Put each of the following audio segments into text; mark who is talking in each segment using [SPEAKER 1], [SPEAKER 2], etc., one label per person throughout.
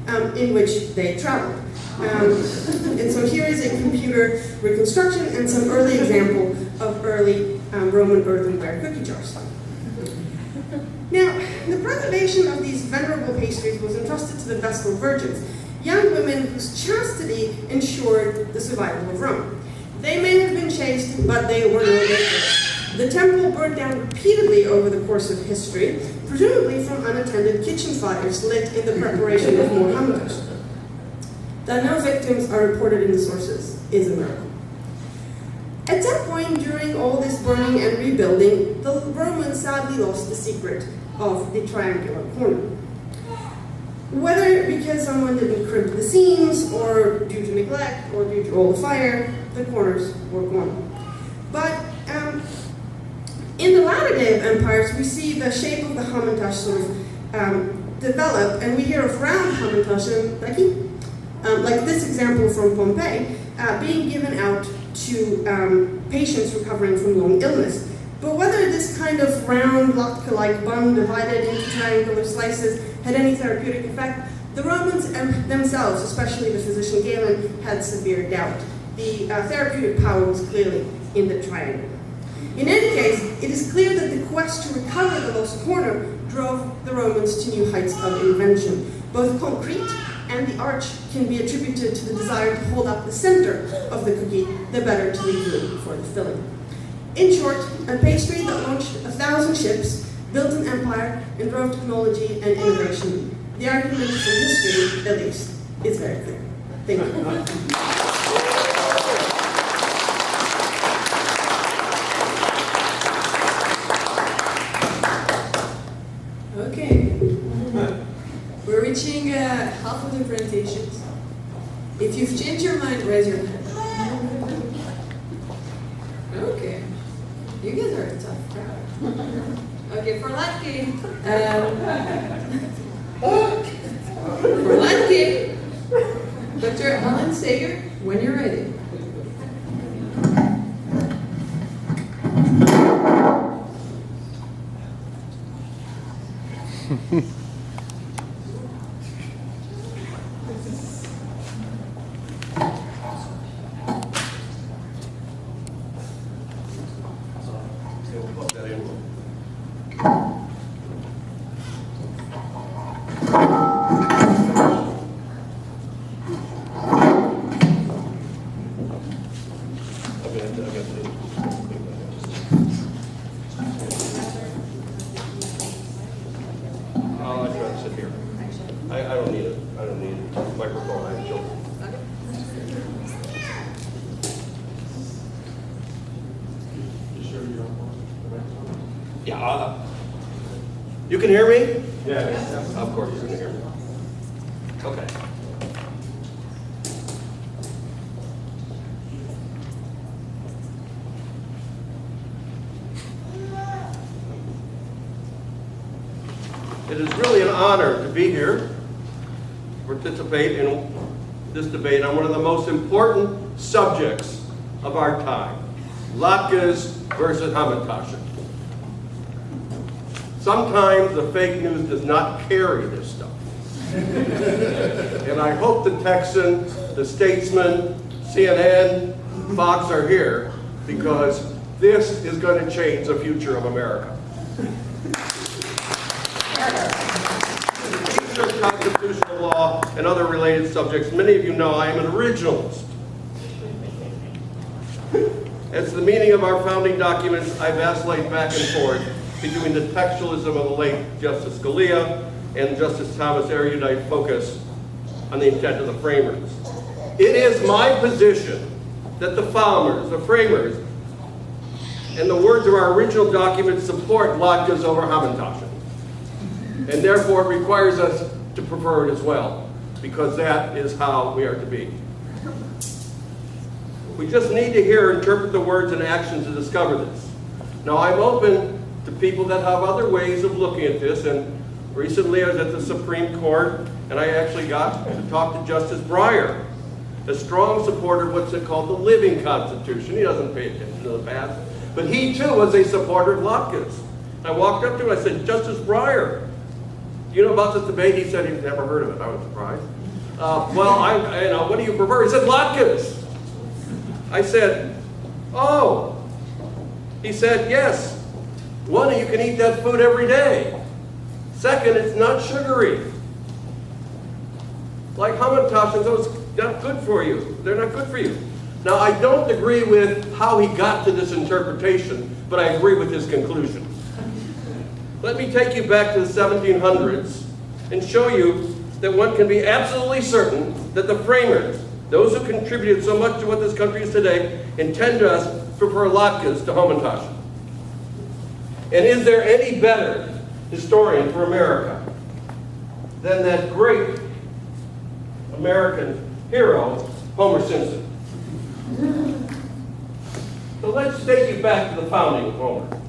[SPEAKER 1] in which they traveled. And so here is a computer reconstruction and some early example of early Roman earthenware cookie jars. Now, the preservation of these venerable pastries was entrusted to the Vestal virgins, young women whose chastity ensured the survival of Rome. They may have been chaste, but they were no victims. The temple burned down repeatedly over the course of history, presumably from unattended kitchen fires lit in the preparation of more hamantash. That no victims are reported in the sources is a miracle. At some point during all this burning and rebuilding, the Romans sadly lost the secret of the triangular corner. Whether because someone didn't crimp the seams, or due to neglect, or due to all the fire, the corners were gone. But in the latter day of empires, we see the shape of the hamantash sort of develop, and we hear of round hamantashen, like this example from Pompeii, being given out to patients recovering from long illness. But whether this kind of round, latke-like bun divided into triangular slices had any therapeutic effect, the Romans themselves, especially the physician Galen, had severe doubt. The therapeutic power was clearly in the triangle. In any case, it is clear that the quest to recover the lost corner drove the Romans to new heights of invention. Both concrete and the arch can be attributed to the desire to hold up the center of the cookie, the better to leave room for the filling. In short, a pastry that launched 1,000 ships, built an empire, and drove technology and innovation. The argument from history, at least, is very clear. Thank you.
[SPEAKER 2] We're reaching half of the presentations. If you've changed your mind, raise your hand. Okay. You guys are a tough crowd. Okay, for Latke, Dr. Alan Sager, when you're ready.
[SPEAKER 3] You can hear me?
[SPEAKER 4] Yeah.
[SPEAKER 3] Of course you can hear me. Okay. It is really an honor to be here, participate in this debate on one of the most important subjects of our time, latkes versus Hamentashen. Sometimes the fake news does not carry this stuff. And I hope the Texan, the Statesman, CNN, Fox are here, because this is going to change the future of America. Research constitutional law and other related subjects. Many of you know I am an originalist. As the meaning of our founding documents, I vacillate back and forth between the textualism of the late Justice Scalia and Justice Thomas' erudite focus on the intent of the framers. It is my position that the founders, the framers, and the words of our original documents support latkes over Hamentashen. And therefore it requires us to prefer it as well, because that is how we are to be. We just need to hear, interpret the words and actions to discover this. Now I'm open to people that have other ways of looking at this, and recently I was at the Supreme Court and I actually got to talk to Justice Breyer, a strong supporter of what's called the living Constitution. He doesn't pay attention to the past, but he too was a supporter of latkes. I walked up to him and I said, Justice Breyer, You know about this debate? He said he'd never heard of it. I was surprised. What do you prefer? He said latkes. I said, oh. He said, yes. One, you can eat that food every day. Second, it's not sugary. Like Hamentashen, those not good for you. They're not good for you. Now, I don't agree with how he got to this interpretation, but I agree with his conclusion. Let me take you back to the 1700s and show you that one can be absolutely certain that the framers, those who contributed so much to what this country is today, intend us to prefer latkes to Hamentashen. And is there any better historian for America than that great American hero, Homer Simpson? So let's take you back to the founding of Homer.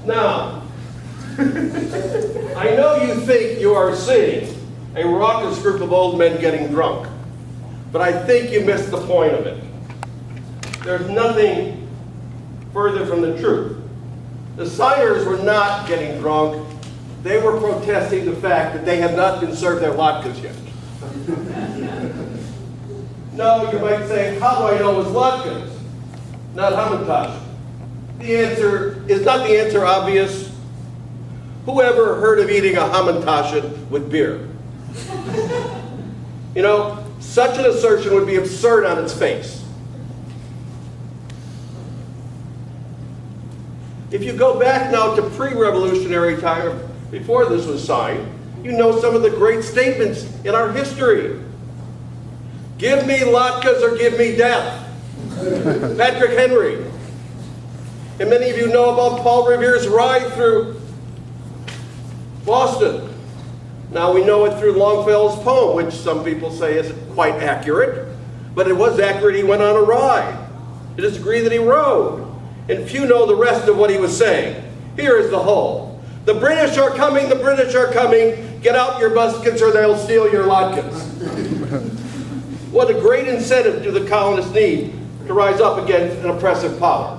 [SPEAKER 3] Now, I know you think you are seeing a raucous group of old men getting drunk, but I think you missed the point of it. There's nothing further from the truth. The signers were not getting drunk. They were protesting the fact that they had not been served their latkes yet. No, you might say, how do I know it's latkes, not Hamentashen? The answer is not the answer obvious. Whoever heard of eating a Hamentashen with beer? You know, such an assertion would be absurd on its face. If you go back now to pre-revolutionary time, before this was signed, you know some of the great statements in our history. Give me latkes or give me death. Patrick Henry. And many of you know about Paul Revere's ride through Boston. Now we know it through Longfellow's poem, which some people say isn't quite accurate, but it was accurate. He went on a ride. It is agreed that he rode. And few know the rest of what he was saying. Here is the whole. The British are coming, the British are coming. Get out your muskets or they'll steal your latkes. What a great incentive do the colonists need to rise up against an oppressive power.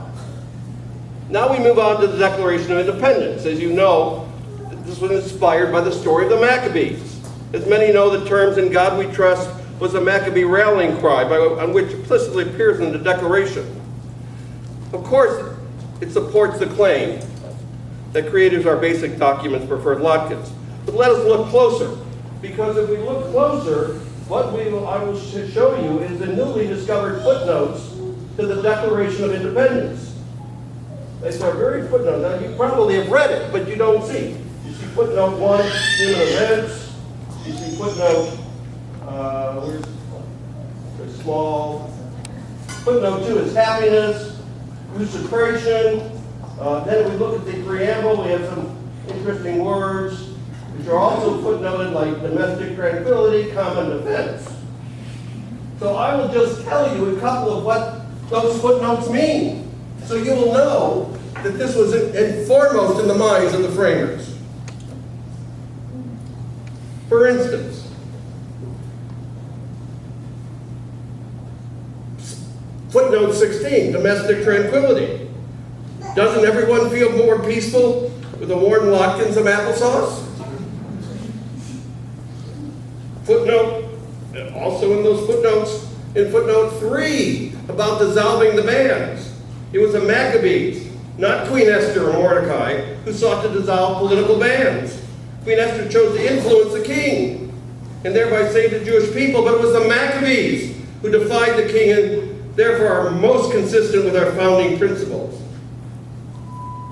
[SPEAKER 3] Now we move on to the Declaration of Independence. As you know, this was inspired by the story of the Maccabees. As many know, the terms "In God We Trust" was a Maccabee rallying cry on which implicitly appears in the Declaration. Of course, it supports the claim that creators of our basic documents preferred latkes. But let us look closer, because if we look closer, what I will show you is the newly discovered footnotes to the Declaration of Independence. They are very footnotes. Now, you probably have read it, but you don't see. You see footnote 1, human events. You see footnote, where's small. Footnote 2 is happiness, consecration. Then we look at the preamble. We have some interesting words, which are also footnoted, like domestic tranquility, common defense. So I will just tell you a couple of what those footnotes mean, so you will know that this was foremost in the minds of the framers. For instance, footnote 16, domestic tranquility. Doesn't everyone feel more peaceful with a warm latke and some applesauce? Footnote, also in those footnotes, in footnote 3, about dissolving the bands. It was the Maccabees, not Queen Esther or Mordecai, who sought to dissolve political bands. Queen Esther chose to influence the king and thereby save the Jewish people, but it was the Maccabees who defied the king and therefore are most consistent with our founding principles.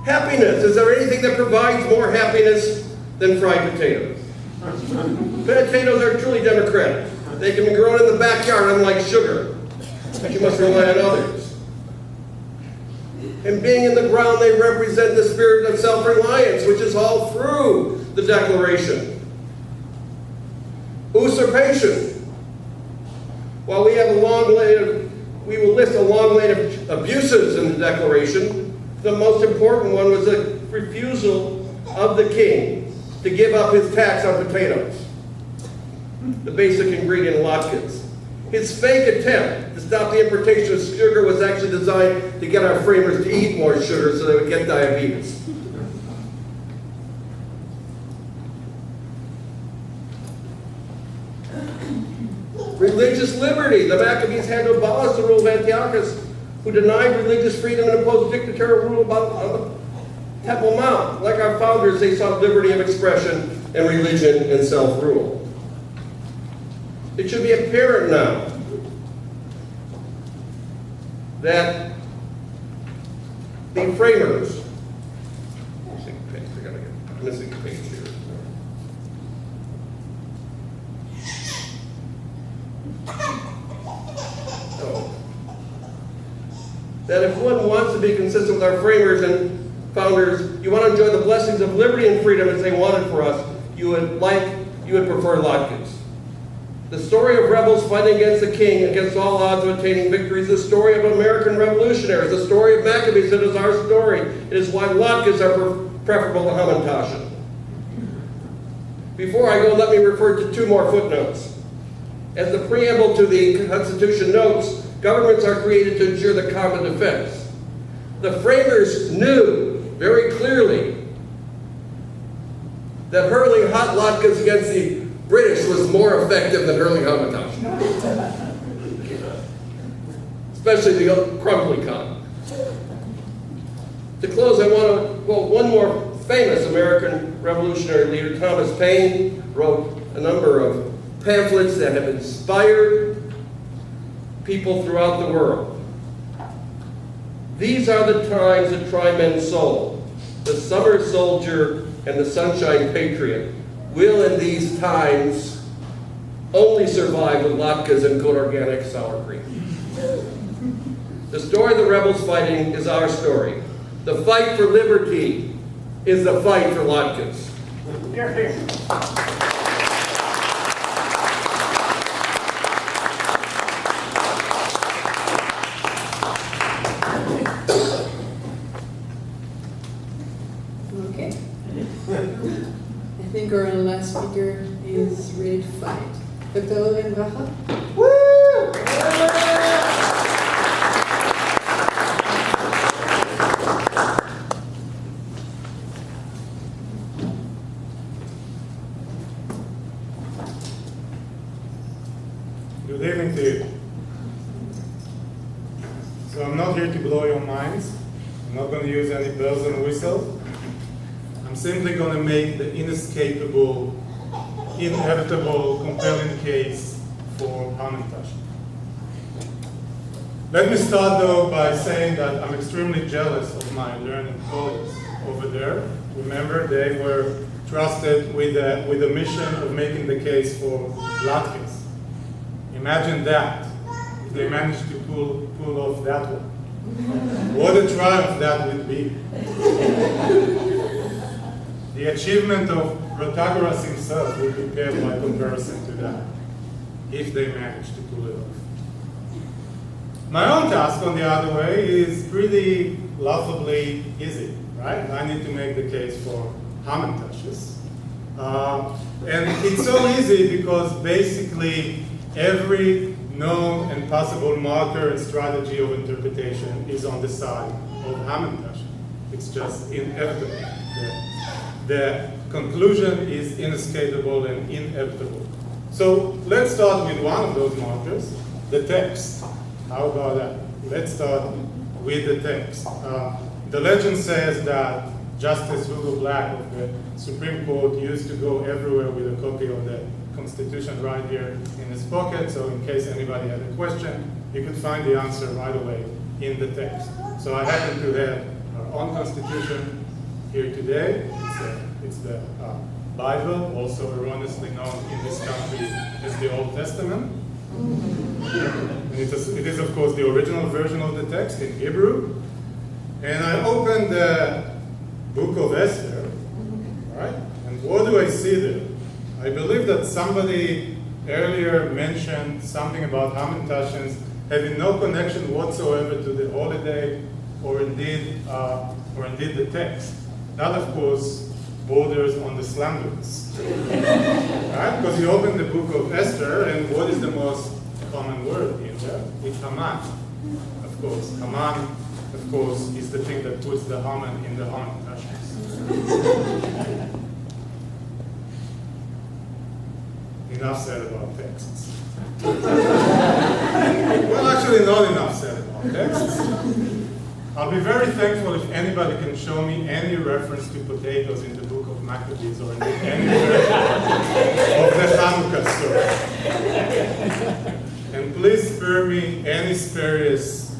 [SPEAKER 3] Happiness. Is there anything that provides more happiness than fried potatoes? Potatoes are truly democratic. They can be grown in the backyard, unlike sugar, but you must rely on others. And being in the ground, they represent the spirit of self-reliance, which is all through the Declaration. Usurpation. While we have we will list a long line of abuses in the Declaration, the most important one was the refusal of the king to give up his tax on potatoes, the basic ingredient in latkes. His fake attempt to stop the importation of sugar was actually designed to get our framers to eat more sugar so they would get diabetes. Religious liberty. The Maccabees had to abolish the rule of Antiochus, who denied religious freedom and imposed dictatorial rule on the Temple Mount. Like our founders, they sought liberty of expression and religion and self-rule. It should be apparent now that the framers, I'm missing a page here. That if one wants to be consistent with our framers and founders, you want to enjoy the blessings of liberty and freedom as they wanted for us, you would prefer latkes. The story of rebels fighting against the king, against all odds of attaining victory, is the story of American revolutionaries. The story of Maccabees, it is our story. It is why latkes are preferable to Hamentashen. Before I go, let me refer to two more footnotes. As the preamble to the Constitution notes, governments are created to ensure the common defense. The framers knew very clearly that hurling hot latkes against the British was more effective than hurling Hamentashen. Especially the crumbly kind. To close, I want to quote one more famous American revolutionary leader. Thomas Paine wrote a number of pamphlets that have inspired people throughout the world. These are the times that try men's soul. The summer soldier and the sunshine patriot will in these times only survive with latkes and good organic sour cream. The story of the rebels fighting is our story. The fight for liberty is the fight for latkes.
[SPEAKER 2] Okay. I think our last speaker is ready to fight. Dr. Oren Bracha.
[SPEAKER 3] Woo!
[SPEAKER 4] Good evening to you. So I'm not here to blow your minds. I'm not going to use any bells and whistles. I'm simply going to make the inescapable, inevitable, compelling case for Hamentashen. Let me start though by saying that I'm extremely jealous of my learned colleagues over there. Remember, they were trusted with a mission of making the case for latkes. Imagine that, if they managed to pull off that one. What a triumph that would be. The achievement of Protagoras himself would be paired by comparison to that, if they managed to pull it off. My own task, on the other way, is pretty laughably easy, right? I need to make the case for Hamentashen. And it's so easy because basically every known and possible marker and strategy of interpretation is on the side of Hamentashen. It's just inevitable. The conclusion is inescapable and inevitable. So let's start with one of those markers, the text. How about that? Let's start with the text. The legend says that Justice Hugo Black of the Supreme Court used to go everywhere with a copy of the Constitution right here in his pocket, so in case anybody had a question, you could find the answer right away in the text. So I happen to have our own Constitution here today. It's the Bible, also erroneously known in this country as the Old Testament. And it is, of course, the original version of the text in Hebrew. And I opened the book of Esther, right? And what do I see there? I believe that somebody earlier mentioned something about Hamentashens having no connection whatsoever to the holiday or indeed the text. That, of course, borders on the slanderous. Right? Because you open the book of Esther, and what is the most common word in there? It's Haman, of course. Haman, of course, is the thing that puts the Haman in the Hamentashens. Enough said about texts. Well, actually, not enough said about texts. I'll be very thankful if anybody can show me any reference to potatoes in the book of Maccabees or in any version of the Hanukkah story. And please spare me any spurious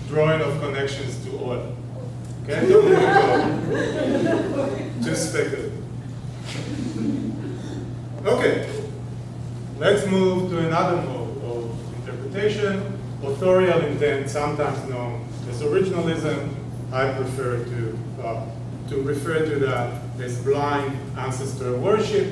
[SPEAKER 4] drawing of connections to oil. Okay? Don't even go. Just speculative. Okay. Let's move to another mode of interpretation, authorial intent, sometimes known as originalism. I prefer to refer to that as blind ancestor worship.